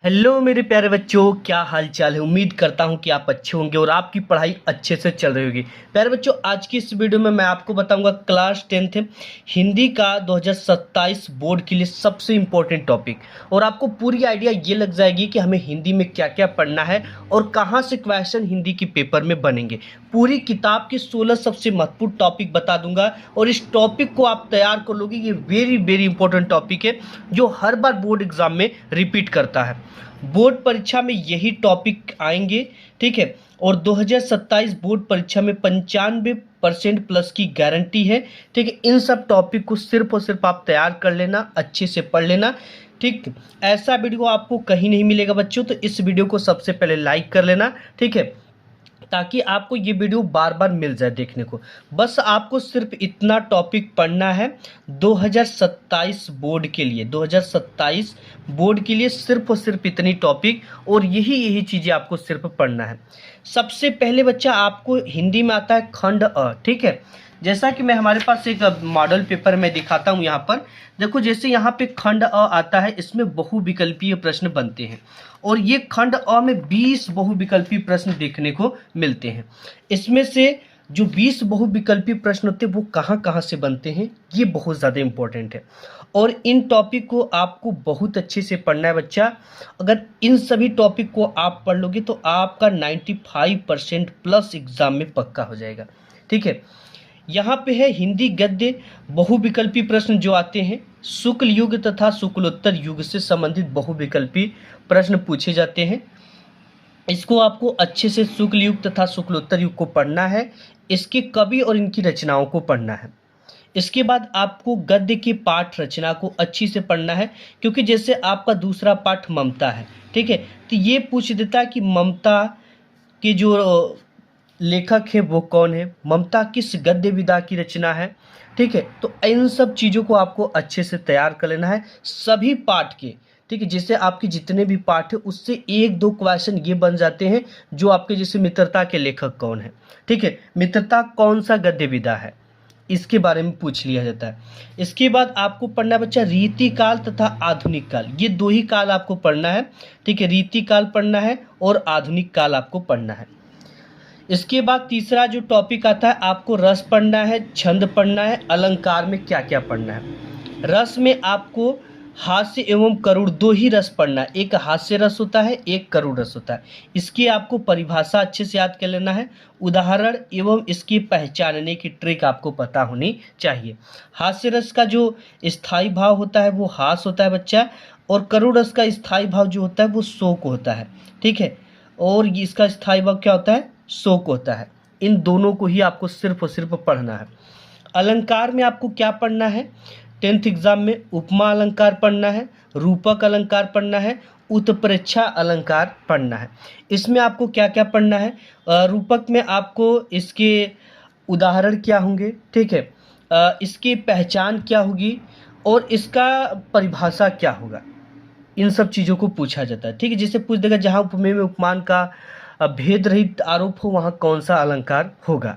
Hello मेरे प्यारे बच्चों, क्या हाल चाल है। उम्मीद करता हूं कि आप अच्छे होंगे और आपकी पढ़ाई अच्छे से चल रही होगी। प्यारे बच्चों, आज की इस वीडियो में मैं आपको बताऊंगा क्लास 10th हिंदी का 2027 बोर्ड के लिए सबसे इम्पोर्टेंट टॉपिक। और आपको पूरी आइडिया ये लग जाएगी कि हमें हिंदी में क्या क्या पढ़ना है और कहाँ से क्वेश्चन हिंदी के पेपर में बनेंगे। पूरी किताब के 16 सबसे महत्वपूर्ण टॉपिक बता दूंगा और इस टॉपिक को आप तैयार कर लोगे। ये वेरी वेरी इंपॉर्टेंट टॉपिक है जो हर बार बोर्ड एग्जाम में रिपीट करता है। बोर्ड परीक्षा में यही टॉपिक आएंगे, ठीक है। और 2027 बोर्ड परीक्षा में 95% प्लस की गारंटी है, ठीक है। इन सब टॉपिक को सिर्फ और सिर्फ आप तैयार कर लेना, अच्छे से पढ़ लेना, ठीक। ऐसा वीडियो आपको कहीं नहीं मिलेगा बच्चों, तो इस वीडियो को सबसे पहले लाइक कर लेना, ठीक है, ताकि आपको ये वीडियो बार बार मिल जाए देखने को। बस आपको सिर्फ इतना टॉपिक पढ़ना है 2027 बोर्ड के लिए। 2027 बोर्ड के लिए सिर्फ और सिर्फ इतनी टॉपिक और यही चीज़ें आपको सिर्फ पढ़ना है। सबसे पहले बच्चा आपको हिंदी में आता है खंड अ, ठीक है। जैसा कि मैं हमारे पास एक मॉडल पेपर में दिखाता हूँ यहाँ पर। देखो, जैसे यहाँ पे खंड अ आता है, इसमें बहुविकल्पीय प्रश्न बनते हैं और ये खंड अ में 20 बहुविकल्पीय प्रश्न देखने को मिलते हैं। इसमें से जो 20 बहुविकल्पीय प्रश्न होते हैं वो कहाँ कहाँ से बनते हैं, ये बहुत ज़्यादा इंपॉर्टेंट है। और इन टॉपिक को आपको बहुत अच्छे से पढ़ना है बच्चा। अगर इन सभी टॉपिक को आप पढ़ लोगे तो आपका 95% प्लस एग्जाम में पक्का हो जाएगा, ठीक है। यहाँ पे है हिंदी गद्य बहुविकल्पी प्रश्न जो आते हैं। शुक्ल युग तथा शुक्लोत्तर युग से संबंधित बहुविकल्पी प्रश्न पूछे जाते हैं। इसको आपको अच्छे से शुक्ल युग तथा शुक्लोत्तर युग को पढ़ना है। इसके कवि और इनकी रचनाओं को पढ़ना है। इसके बाद आपको गद्य की पाठ रचना को अच्छी से पढ़ना है, क्योंकि जैसे आपका दूसरा पाठ ममता है, ठीक है, तो ये पूछ देता है कि ममता के जो लेखक है वो कौन है, ममता किस गद्य विधा की रचना है, ठीक है। तो इन सब चीज़ों को आपको अच्छे से तैयार कर लेना है सभी पाठ के, ठीक है। जैसे आपके जितने भी पाठ है उससे एक दो क्वेश्चन ये बन जाते हैं जो आपके, जैसे मित्रता के लेखक कौन है, ठीक है, मित्रता कौन सा गद्य विधा है, इसके बारे में पूछ लिया जाता है। इसके बाद आपको पढ़ना है बच्चा रीति काल तथा आधुनिक काल। ये दो ही काल आपको पढ़ना है, ठीक है। रीति काल पढ़ना है और आधुनिक काल आपको पढ़ना है। इसके बाद तीसरा जो टॉपिक आता है, आपको रस पढ़ना है, छंद पढ़ना है, अलंकार में क्या क्या पढ़ना है। रस में आपको हास्य एवं करुण दो ही रस पढ़ना है। एक हास्य रस होता है, एक करुण रस होता है। इसकी आपको परिभाषा अच्छे से याद कर लेना है। उदाहरण एवं इसकी पहचानने की ट्रिक आपको पता होनी चाहिए। हास्य रस का जो स्थायी भाव होता है वो हास होता है बच्चा, और करुण रस का स्थायी भाव जो होता है वो शोक होता है, ठीक है। और इसका स्थायी भाव क्या होता है, शोक होता है। इन दोनों को ही आपको सिर्फ और सिर्फ पढ़ना है। अलंकार में आपको क्या पढ़ना है, 10th एग्जाम में उपमा अलंकार पढ़ना है, रूपक अलंकार पढ़ना है, उत्प्रेक्षा अलंकार पढ़ना है। इसमें आपको क्या क्या पढ़ना है, रूपक में आपको इसके उदाहरण क्या होंगे, ठीक है, इसकी पहचान क्या होगी और इसका परिभाषा क्या होगा, इन सब चीज़ों को पूछा जाता है, ठीक है। जैसे पूछ देगा जहाँ उपमेय में उपमान का भेद रहित आरोप हो वहाँ कौन सा अलंकार होगा,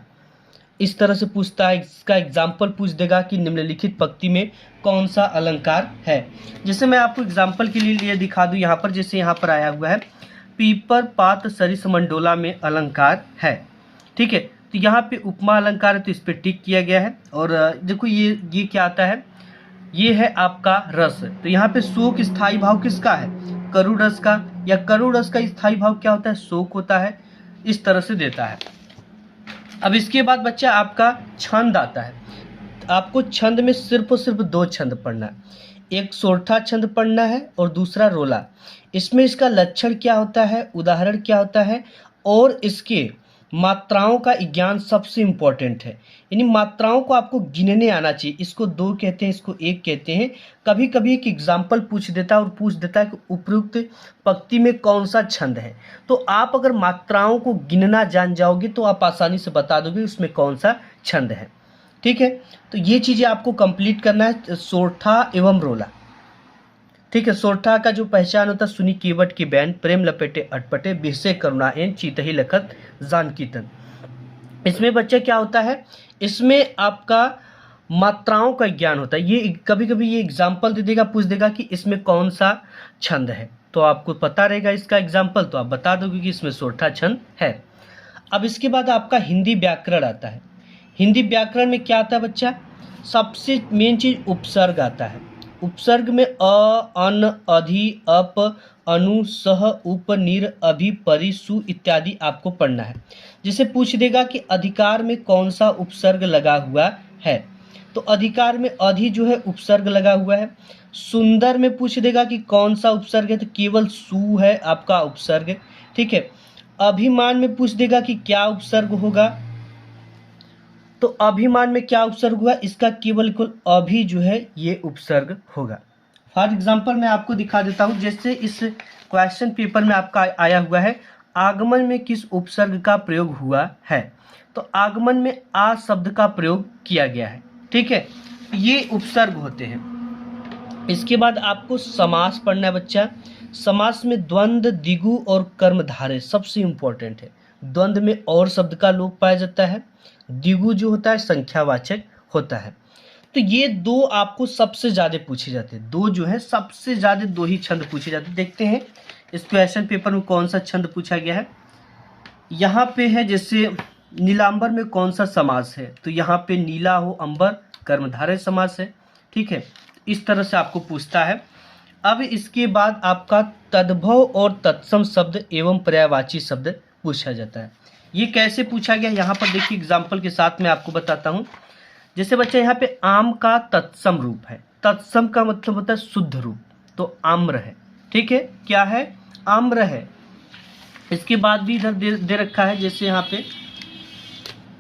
इस तरह से पूछता है। इसका एग्जाम्पल पूछ देगा कि निम्नलिखित पंक्ति में कौन सा अलंकार है। जैसे मैं आपको एग्जाम्पल के लिए दिखा दूँ यहाँ पर। जैसे यहाँ पर आया हुआ है, पीपर पात सरिस मंडोला में अलंकार है, ठीक है। तो यहाँ पे उपमा अलंकार है तो इस पर टिक किया गया है। और देखो ये क्या आता है, ये है आपका रस। तो यहाँ पे शोक स्थायी भाव किसका है, करुण रस का, या करुण रस का स्थायी भाव क्या होता है, शोक होता है। इस तरह से देता है। अब इसके बाद बच्चा आपका छंद आता है। आपको छंद में सिर्फ और सिर्फ दो छंद पढ़ना है। एक सोरठा छंद पढ़ना है और दूसरा रोला। इसमें इसका लक्षण क्या होता है, उदाहरण क्या होता है, और इसके मात्राओं का ज्ञान सबसे इम्पोर्टेंट है। यानी मात्राओं को आपको गिनने आना चाहिए। इसको दो कहते हैं, इसको एक कहते हैं। कभी कभी एक एग्जाम्पल पूछ देता है और पूछ देता है कि उपयुक्त पंक्ति में कौन सा छंद है। तो आप अगर मात्राओं को गिनना जान जाओगे तो आप आसानी से बता दोगे उसमें कौन सा छंद है, ठीक है। तो ये चीज़ें आपको कंप्लीट करना है, सोरठा एवं रोला, ठीक है। सोरठा का जो पहचान होता है, सुनी केवट की बैन, प्रेम लपेटे अटपटे, बिरसे करुणा एन, चीतही लखत जानकी तन। इसमें बच्चा क्या होता है, इसमें आपका मात्राओं का ज्ञान होता है। ये कभी कभी ये एग्जाम्पल दे देगा, पूछ देगा कि इसमें कौन सा छंद है। तो आपको पता रहेगा इसका एग्जाम्पल, तो आप बता दोगे कि इसमें सोरठा छंद है। अब इसके बाद आपका हिंदी व्याकरण आता है। हिंदी व्याकरण में क्या आता है बच्चा, सबसे मेन चीज उपसर्ग आता है। उपसर्ग में अ, अन, अधि, अप, अनु, सह, उप, निर, अभि, परि, सु इत्यादि आपको पढ़ना है। जिसे पूछ देगा कि अधिकार में कौन सा उपसर्ग लगा हुआ है, तो अधिकार में अधि जो है उपसर्ग लगा हुआ है। सुंदर में पूछ देगा कि कौन सा उपसर्ग है, तो केवल सु है आपका उपसर्ग, ठीक है। अभिमान में पूछ देगा कि क्या उपसर्ग होगा, तो अभिमान में क्या उपसर्ग हुआ, इसका केवल अभी जो है ये उपसर्ग होगा। फॉर एग्जाम्पल मैं आपको दिखा देता हूं, जैसे इस क्वेश्चन पेपर में आपका आया हुआ है आगमन में किस उपसर्ग का प्रयोग हुआ है, तो आगमन में आ शब्द का प्रयोग किया गया है, ठीक है। ये उपसर्ग होते हैं। इसके बाद आपको समास पढ़ना है बच्चा। समास में द्वंद्व, द्विगु और कर्मधारय सबसे इंपॉर्टेंट है। द्वंद्व में और शब्द का लोप पाया जाता है, द्विगु जो होता है संख्यावाचक होता है। तो ये दो आपको सबसे ज्यादा पूछे जाते हैं, दो जो है सबसे ज्यादा दो ही छंद पूछे जाते हैं। देखते हैं इस क्वेश्चन पेपर में कौन सा छंद पूछा गया है। यहाँ पे है जैसे नीलांबर में कौन सा समास है, तो यहाँ पे नीला हो अंबर कर्मधारय समास है, ठीक है। इस तरह से आपको पूछता है। अब इसके बाद आपका तद्भव और तत्सम शब्द एवं पर्यायवाची शब्द पूछा जाता है। ये कैसे पूछा गया, यहाँ पर देखिए एग्जाम्पल के साथ मैं आपको बताता हूँ। जैसे बच्चा यहाँ पे आम का तत्सम रूप है, तत्सम का मतलब होता है शुद्ध रूप, तो आम्र है, ठीक है। क्या है, आम्र है। इसके बाद भी इधर दे रखा है, जैसे यहाँ पे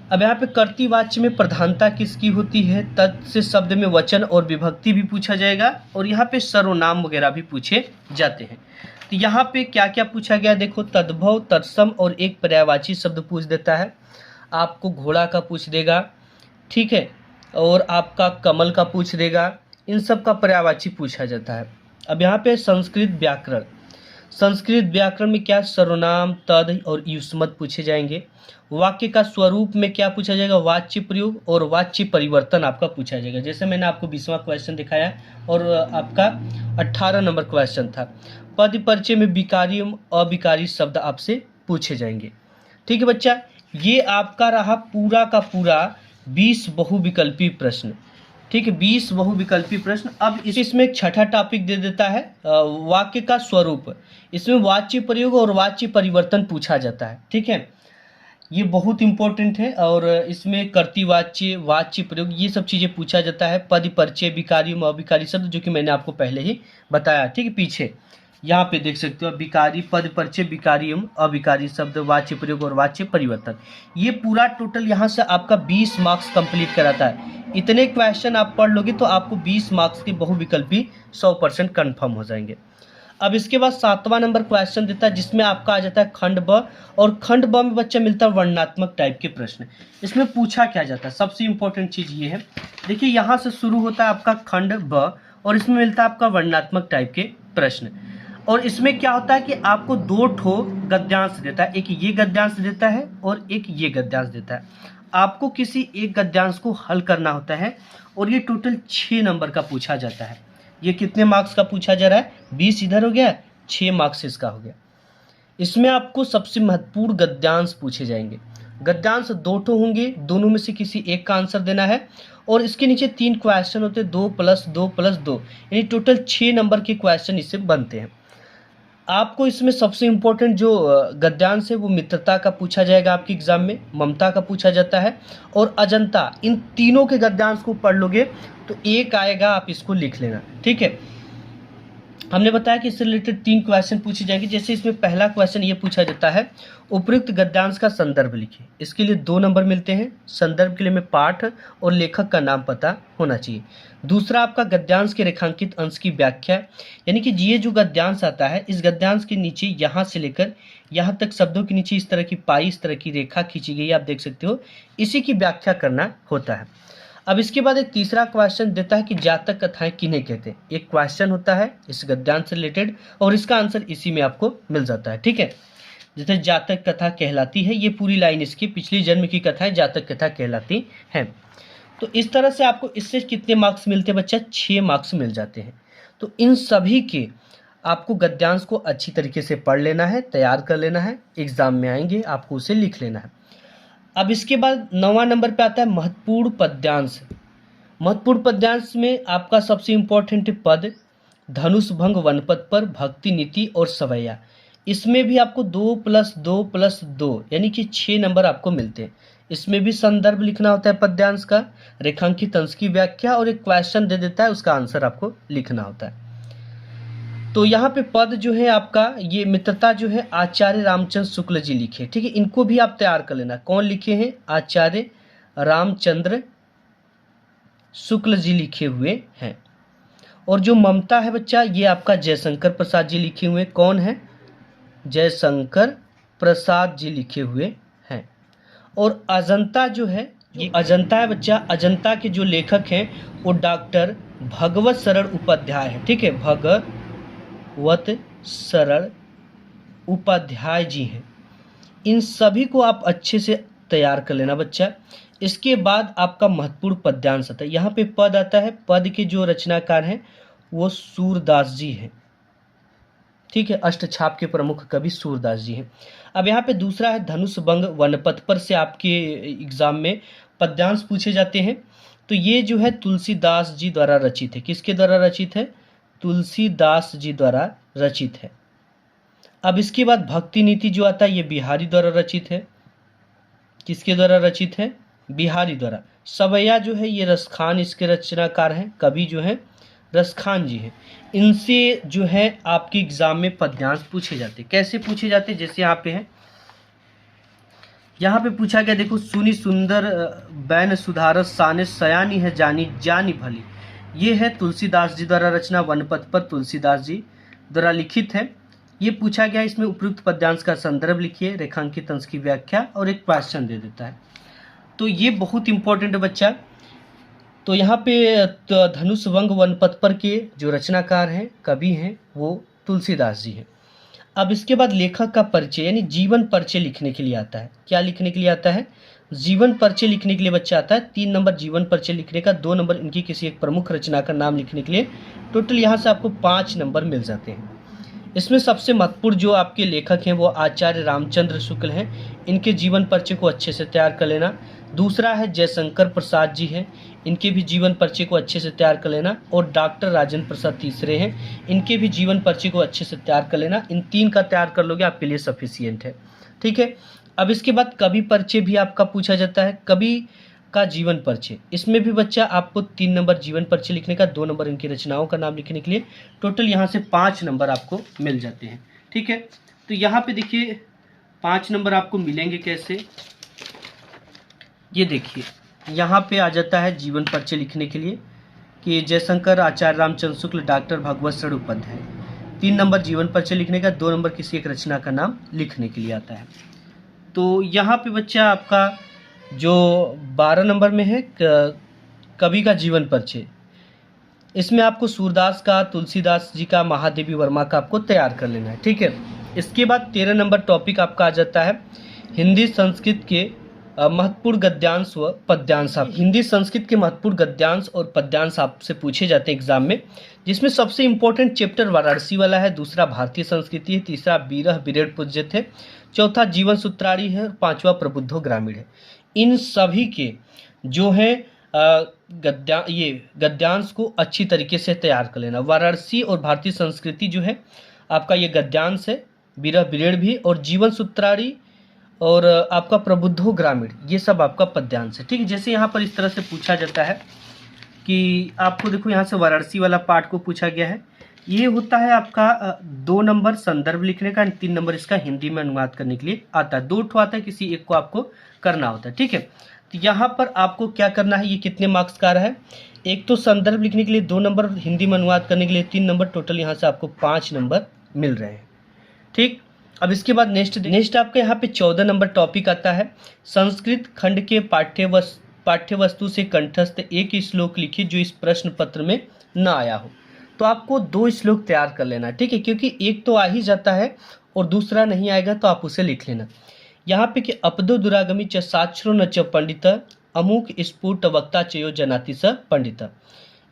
अब यहाँ पे कर्तृवाच्य में प्रधानता किसकी होती है, तत् से शब्द में वचन और विभक्ति भी पूछा जाएगा, और यहाँ पे सर्वनाम वगैरह भी पूछे जाते हैं। तो यहाँ पे क्या क्या पूछा गया देखो, तद्भव, तत्सम और एक पर्यायवाची शब्द पूछ देता है। आपको घोड़ा का पूछ देगा, ठीक है, और आपका कमल का पूछ देगा, इन सब का पर्यायवाची पूछा जाता है। अब यहाँ पे संस्कृत व्याकरण, संस्कृत व्याकरण में क्या सर्वनाम, तद और युष्मत पूछे जाएंगे। वाक्य का स्वरूप में क्या पूछा जाएगा, वाच्य प्रयोग और वाच्य परिवर्तन आपका पूछा जाएगा। जैसे मैंने आपको 20वां क्वेश्चन दिखाया और आपका 18 नंबर क्वेश्चन था। पद परिचय में विकारी एवं अविकारी शब्द आपसे पूछे जाएंगे, ठीक है बच्चा। ये आपका रहा पूरा का पूरा 20 बहुविकल्पी प्रश्न, ठीक है, 20 बहुविकल्पी प्रश्न। अब इसमें एक छठा टॉपिक दे देता है वाक्य का स्वरूप। इसमें वाच्य प्रयोग और वाच्य परिवर्तन पूछा जाता है, ठीक है। ये बहुत इंपॉर्टेंट है, और इसमें कर्तृवाच्य, वाच्य प्रयोग, ये सब चीज़ें पूछा जाता है। पद परिचय, विकारी अविकारी शब्द, जो कि मैंने आपको पहले ही बताया, ठीक है। पीछे यहाँ पे देख सकते हो विकारी, पद परिचय, विकारी एवं अविकारी शब्द, वाच्य प्रयोग और वाच्य परिवर्तन। ये पूरा टोटल यहाँ से आपका 20 मार्क्स कंप्लीट कराता है। इतने क्वेश्चन आप पढ़ लोगे तो आपको 20 मार्क्स के बहुविकल्पी 100% कन्फर्म हो जाएंगे। अब इसके बाद 7वां नंबर क्वेश्चन देता है, जिसमें आपका आ जाता है खंड ब, और खंड ब में बच्चा मिलता है वर्णनात्मक टाइप के प्रश्न। इसमें पूछा क्या जाता है, सबसे इंपॉर्टेंट चीज़ ये है, देखिए यहाँ से शुरू होता है आपका खंड ब, और इसमें मिलता है आपका वर्णनात्मक टाइप के प्रश्न। और इसमें क्या होता है कि आपको 2 ठो गद्यांश देता है, एक ये गद्यांश देता है और एक ये गद्यांश देता है। आपको किसी एक गद्यांश को हल करना होता है, और ये टोटल 6 नंबर का पूछा जाता है। ये कितने मार्क्स का पूछा जा रहा है, 20 इधर हो गया, 6 मार्क्स इसका हो गया। इसमें आपको सबसे महत्वपूर्ण गद्यांश पूछे जाएंगे। गद्यांश 2 ठो होंगे, दोनों में से किसी एक का आंसर देना है, और इसके नीचे 3 क्वेश्चन होते हैं, 2 + 2 + 2, यानी टोटल 6 नंबर के क्वेश्चन इससे बनते हैं। आपको इसमें सबसे इम्पोर्टेंट जो गद्यांश है वो मित्रता का पूछा जाएगा आपके एग्जाम में, ममता का पूछा जाता है, और अजंता। इन तीनों के गद्यांश को पढ़ लोगे तो एक आएगा, आप इसको लिख लेना, ठीक है। हमने बताया कि इससे रिलेटेड 3 क्वेश्चन पूछे जाएंगे। जैसे इसमें पहला क्वेश्चन ये पूछा जाता है, उपयुक्त गद्यांश का संदर्भ लिखिए। इसके लिए 2 नंबर मिलते हैं। संदर्भ के लिए में पाठ और लेखक का नाम पता होना चाहिए। दूसरा आपका गद्यांश के रेखांकित अंश की व्याख्या, यानी कि ये जो गद्यांश आता है, इस गद्यांश के नीचे यहाँ से लेकर यहाँ तक शब्दों के नीचे इस तरह की पाई, इस तरह की रेखा खींची गई, आप देख सकते हो, इसी की व्याख्या करना होता है। अब इसके बाद एक तीसरा क्वेश्चन देता है कि जातक कथाएं किन्हें कहते हैं। एक क्वेश्चन होता है इस गद्यांश से रिलेटेड, और इसका आंसर इसी में आपको मिल जाता है, ठीक है। जैसे जातक कथा कहलाती है, ये पूरी लाइन इसकी पिछली जन्म की कथाएं जातक कथा कहलाती हैं। तो इस तरह से आपको इससे कितने मार्क्स मिलते हैं बच्चा, 6 मार्क्स मिल जाते हैं। तो इन सभी के आपको गद्यांश को अच्छी तरीके से पढ़ लेना है, तैयार कर लेना है, एग्जाम में आएंगे आपको उसे लिख लेना है। अब इसके बाद 9वां नंबर पे आता है महत्वपूर्ण पद्यांश। महत्वपूर्ण पद्यांश में आपका सबसे इम्पोर्टेंट पद, धनुष भंग, वनपथ पर, भक्ति नीति और सवैया। इसमें भी आपको 2+2+2 यानी कि 6 नंबर आपको मिलते हैं। इसमें भी संदर्भ लिखना होता है पद्यांश का, रेखांकित अंश की व्याख्या और एक क्वेश्चन दे देता है, उसका आंसर आपको लिखना होता है। तो यहाँ पे पद जो है आपका, ये मित्रता जो है आचार्य रामचंद्र शुक्ल जी लिखे, ठीक है, इनको भी आप तैयार कर लेना। कौन लिखे हैं? आचार्य रामचंद्र शुक्ल जी लिखे हुए हैं। और जो ममता है बच्चा, ये आपका जयशंकर प्रसाद जी लिखे हुए। कौन है? जयशंकर प्रसाद जी लिखे हुए हैं। और अजंता जो है, ये अजंता है बच्चा, अजंता के जो लेखक हैं वो डॉक्टर भगवत शरण उपाध्याय है, ठीक है, भगवत शरण उपाध्याय जी हैं। इन सभी को आप अच्छे से तैयार कर लेना बच्चा। इसके बाद आपका महत्वपूर्ण पद्यांश आता है। यहाँ पे पद आता है, पद के जो रचनाकार हैं वो सूरदास जी हैं, ठीक है, अष्टछाप के प्रमुख कवि सूरदास जी हैं। अब यहाँ पे दूसरा है धनुष भंग वनपथ पर से आपके एग्जाम में पद्यांश पूछे जाते हैं। तो ये जो है तुलसीदास जी द्वारा रचित है। किसके द्वारा रचित है? तुलसीदास जी द्वारा रचित है। अब इसके बाद भक्ति नीति जो आता है ये बिहारी द्वारा रचित है। किसके द्वारा रचित है? बिहारी द्वारा। सवैया जो है ये रसखान इसके रचनाकार हैं, कवि जो है रसखान जी हैं। इनसे जो है आपके एग्जाम में पद्यांश पूछे जाते। कैसे पूछे जाते? जैसे यहाँ पे है, यहाँ पे पूछा गया, देखो, सुनी सुंदर बैन सुधारस साने सयानी है जानी जानी भली। ये है तुलसीदास जी द्वारा रचना, वनपथ पर तुलसीदास जी द्वारा लिखित है। ये पूछा गया, इसमें उपयुक्त पद्यांश का संदर्भ लिखिए, रेखांकित अंश की व्याख्या और एक क्वेश्चन दे देता है। तो ये बहुत इंपॉर्टेंट है बच्चा। तो यहाँ पे धनुष भंग वनपथ पर के जो रचनाकार हैं, कवि हैं, वो तुलसीदास जी हैं। अब इसके बाद लेखक का परिचय यानी जीवन परिचय लिखने के लिए आता है। क्या लिखने के लिए आता है? जीवन परिचय लिखने के लिए बच्चा आता है। 3 नंबर जीवन परिचय लिखने का, 2 नंबर इनकी किसी एक प्रमुख रचना का नाम लिखने के लिए। टोटल यहाँ से आपको 5 नंबर मिल जाते हैं। इसमें सबसे महत्वपूर्ण जो आपके लेखक हैं वो आचार्य रामचंद्र शुक्ल हैं। इनके जीवन परिचय को अच्छे से तैयार कर लेना। दूसरा है जयशंकर प्रसाद जी हैं, इनके भी जीवन परिचय को अच्छे से तैयार कर लेना। और डॉक्टर राजेंद्र प्रसाद तीसरे हैं, इनके भी जीवन परिचय को अच्छे से तैयार कर लेना। इन 3 का तैयार कर लोगे आपके लिए सफिशियंट है, ठीक है। अब इसके बाद कवि परिचय भी आपका पूछा जाता है, कवि का जीवन परिचय। इसमें भी बच्चा आपको 3 नंबर जीवन परिचय लिखने का, 2 नंबर इनकी रचनाओं का नाम लिखने के लिए। टोटल यहाँ से 5 नंबर आपको मिल जाते हैं, ठीक है। तो यहाँ पे देखिए 5 नंबर आपको मिलेंगे कैसे, ये देखिए यहाँ पे आ जाता है जीवन परिचय लिखने के लिए कि जयशंकर आचार्य रामचंद्र शुक्ल डॉक्टर भगवत शरण उपाध्याय। 3 नंबर जीवन परिचय लिखने का, 2 नंबर किसी एक रचना का नाम लिखने के लिए आता है। तो यहाँ पे बच्चा आपका जो 12 नंबर में है कवि का जीवन परिचय, इसमें आपको सूरदास का, तुलसीदास जी का, महादेवी वर्मा का आपको तैयार कर लेना है, ठीक है। इसके बाद 13 नंबर टॉपिक आपका आ जाता है हिंदी संस्कृत के महत्वपूर्ण गद्यांश व पद्यांश। आप हिंदी संस्कृत के महत्वपूर्ण गद्यांश और पद्यांश आपसे पूछे जाते हैं एग्जाम में, जिसमें सबसे इंपॉर्टेंट चैप्टर वाराणसी वाला है, दूसरा भारतीय संस्कृति है, तीसरा बीरह बिरेड पूज्य थे, चौथा जीवन सूत्रारी है, 5वां प्रबुद्धो ग्रामीण है। इन सभी के जो है गद्यांश को अच्छी तरीके से तैयार कर लेना। वाराणसी और भारतीय संस्कृति जो है आपका ये गद्यांश है, बीरह बिरेड भी, और जीवन सूत्रारी और आपका प्रबुद्धो ग्रामीण, ये सब आपका पद्यांश है, ठीक है। जैसे यहाँ पर इस तरह से पूछा जाता है कि आपको देखो यहाँ से वाराणसी वाला पार्ट को पूछा गया है, ये होता है आपका 2 नंबर संदर्भ लिखने का, 3 नंबर इसका हिंदी में अनुवाद करने के लिए आता है। 2 ठो आता है, किसी एक को आपको करना होता है, ठीक है। तो यहाँ पर आपको क्या करना है, ये कितने मार्क्स का है? एक तो संदर्भ लिखने के लिए 2 नंबर, हिंदी में अनुवाद करने के लिए 3 नंबर, टोटल यहाँ से आपको 5 नंबर मिल रहे हैं, ठीक। अब इसके बाद नेक्स्ट आपका यहाँ पे 14 नंबर टॉपिक आता है संस्कृत खंड के पाठ्यवस्तु से कंठस्थ एक श्लोक लिखिए जो इस प्रश्न पत्र में न आया हो। तो आपको 2 श्लोक तैयार कर लेना, ठीक है, क्योंकि एक तो आ ही जाता है और दूसरा नहीं आएगा तो आप उसे लिख लेना। यहाँ पे कि अपदो दुरागमी च साक्षरो न च पंडित अमुक स्फुट वक्ता चयो जनाति स पंडित।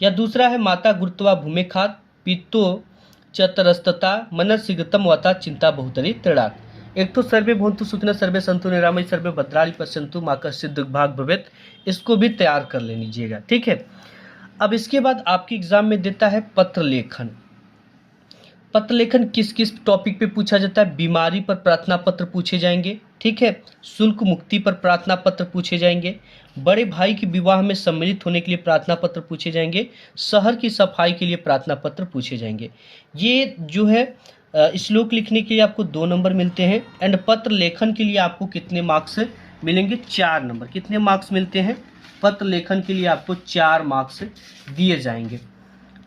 या दूसरा है माता गुरुत्वा भूमे खात पितो चतरस्तता मनस्सिगतम वता चिंता बहुतरी त्रिणात्। एक तो सर्वे भवन्तु सुखिनः सर्वे सन्तु निरामयः सर्वे भद्राणि पश्यन्तु मा कश्चित् दुर्भाग् भवेत्। इसको भी तैयार कर ले लीजिएगा, ठीक है। अब इसके बाद आपके एग्जाम में देता है पत्र लेखन। पत्र लेखन किस किस टॉपिक पे पूछा जाता है? बीमारी पर प्रार्थना पत्र पूछे जाएंगे, ठीक है। शुल्क मुक्ति पर प्रार्थना पत्र पूछे जाएंगे। बड़े भाई के विवाह में सम्मिलित होने के लिए प्रार्थना पत्र पूछे जाएंगे। शहर की सफाई के लिए प्रार्थना पत्र पूछे जाएंगे। ये जो है श्लोक लिखने के लिए आपको 2 नंबर मिलते हैं। एंड पत्र लेखन के लिए आपको कितने मार्क्स मिलेंगे? 4 नंबर। कितने मार्क्स मिलते हैं? पत्र लेखन के लिए आपको 4 मार्क्स दिए जाएंगे।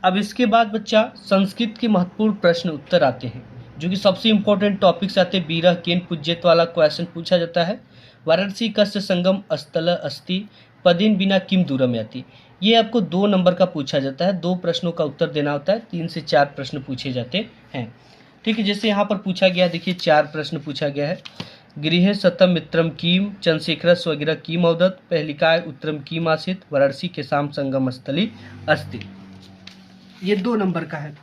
अब इसके बाद बच्चा संस्कृत के महत्वपूर्ण प्रश्न उत्तर आते हैं, जो कि सबसे इंपॉर्टेंट टॉपिक्स आते हैं। बीरह केन पूज्यत वाला क्वेश्चन पूछा जाता है। वाराणसी कस्य संगम स्थल अस्ति पदिन बिना किम दूरम याति। ये आपको 2 नंबर का पूछा जाता है। 2 प्रश्नों का उत्तर देना होता है। 3 से 4 प्रश्न पूछे जाते हैं, ठीक है। जैसे यहाँ पर पूछा गया, देखिए 4 प्रश्न पूछा गया है। गृहे सतम मित्रम कीम चंद्रशेखर स्वगिरह कीम अवदत् पहलिकाय उत्तरम कीम आसीत वाराणसी के शाम संगम स्थली अस्ति। ये 2 नंबर का है।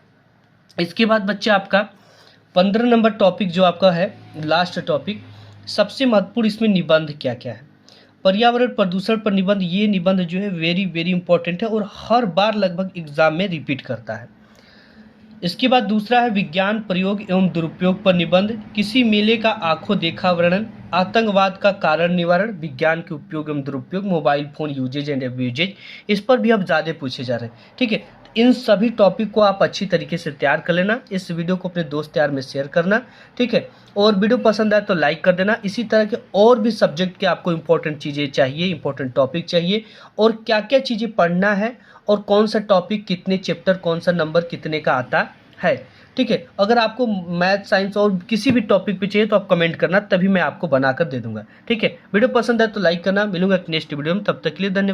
इसके बाद बच्चा आपका 15 नंबर टॉपिक जो आपका है लास्ट टॉपिक, सबसे महत्वपूर्ण इसमें निबंध क्या क्या है? पर्यावरण प्रदूषण पर निबंध। ये निबंध जो है वेरी वेरी इंपॉर्टेंट है और हर बार लगभग एग्जाम में रिपीट करता है। इसके बाद दूसरा है विज्ञान प्रयोग एवं दुरुपयोग पर निबंध। किसी मेले का आंखों देखा वर्णन, आतंकवाद का कारण निवारण, विज्ञान के उपयोग एवं दुरुपयोग, mobile phone usage and abuses. इस पर भी अब ज़्यादा पूछे जा रहे हैं, ठीक है। इन सभी टॉपिक को आप अच्छी तरीके से तैयार कर लेना। इस वीडियो को अपने दोस्त यार में शेयर करना, ठीक है। और वीडियो पसंद आए तो लाइक कर देना। इसी तरह के और भी सब्जेक्ट के आपको इंपॉर्टेंट चीज़ें चाहिए, इंपॉर्टेंट टॉपिक चाहिए, और क्या क्या चीज़ें पढ़ना है, और कौन सा टॉपिक कितने चैप्टर कौन सा नंबर कितने का आता है, ठीक है। अगर आपको मैथ साइंस और किसी भी टॉपिक पे चाहिए तो आप कमेंट करना, तभी मैं आपको बनाकर दे दूंगा, ठीक है। वीडियो पसंद आए तो लाइक करना। मिलूंगा नेक्स्ट वीडियो में, तब तक के लिए धन्यवाद।